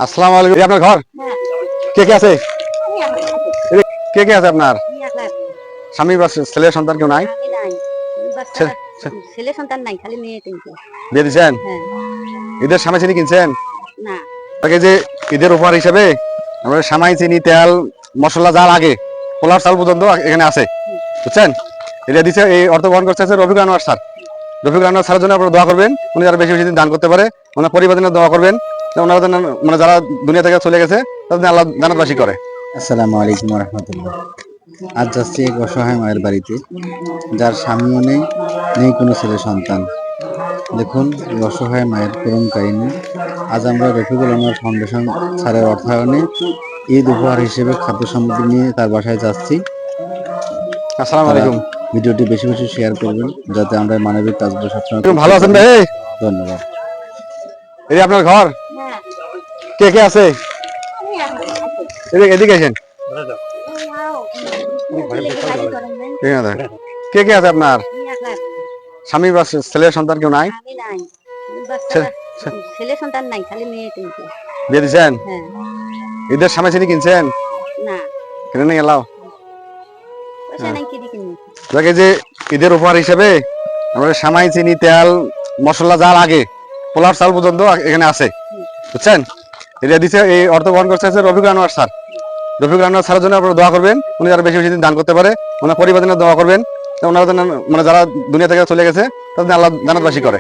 আসসালামু আলাইকুম। আপনার ঘর কে কে আছে? কে কে আছে আপনার? স্বামী বা ছেলে সন্তান কেউ নাই? ছেলে সন্তান নাই, খালি মেয়ে তিনটে। বিয়ে দিচ্ছেন? ঈদের সামনে চিনি কিনছেন? আগে যে ঈদের উপহার হিসেবে আমরা সামাই, চিনি, তেল, মশলা যা লাগে পোলার চাল পর্যন্ত এখানে আছে, বুঝছেন? এটা দিচ্ছে, এই অর্থ বহন করছে রফিকুল আনোয়ার স্যার। রফিকুল আনোয়ার স্যারের জন্য আপনারা দোয়া করবেন, উনি যারা বেশি বেশি দিন দান করতে পারে ওনার পরিবারের জন্য দোয়া করবেন, ওনারা যেন মানে যারা দুনিয়া থেকে চলে গেছে তাদের আল্লাহ জান্নাতবাসী করে। আসসালামু আলাইকুম রহমতুল্লাহ। আজ যাচ্ছি এক অসহায় মায়ের বাড়িতে, যার স্বামীও নেই, নেই কোনো ছেলে সন্তান। দেখুন এই অসহায় মায়ের করুণ কাহিনী। আজ আমরা রফিকুল আনোয়ার ফাউন্ডেশন স্যারের অর্থায়নে ঈদ উপহার হিসেবে খাদ্য সামগ্রী নিয়ে তার বাসায় যাচ্ছি। আসসালামু আলাইকুম। ভিডিওটি বেশি বেশি শেয়ার করবেন যাতে আমরা মানবিক কাজগুলো সবসময়। ভালো আছেন ভাই? ধন্যবাদ। এই আপনার ঘর কে কে আছে? এদিকে আসেন। কে কে আছে আপনার? স্বামী বা ছেলে সন্তান কেউ নাই? ছেলে সন্তান নাই, খালি মেয়ে তিনটে। বিয়ে দিচ্ছেন? ঈদের সামনে চিনি কিনছেন? কিনে নিয়ে এলাও। যে ঈদের উপহার হিসেবে আমরা সামাই, চিনি, তেল, মশলা যা লাগে পোলার চাল পর্যন্ত এখানে আছে, বুঝছেন? এটা দিচ্ছে, এই অর্থ বহন করছে রফিকুল আনোয়ার স্যার। রফিকুল আনোয়ার স্যারের জন্য আপনারা দোয়া করবেন, উনি যারা বেশি বেশি দিন দান করতে পারে ওনার পরিবারের জন্য দোয়া করবেন, ওনারা যেন মানে যারা দুনিয়া থেকে চলে গেছে তাদের আল্লাহ জান্নাতবাসী করে।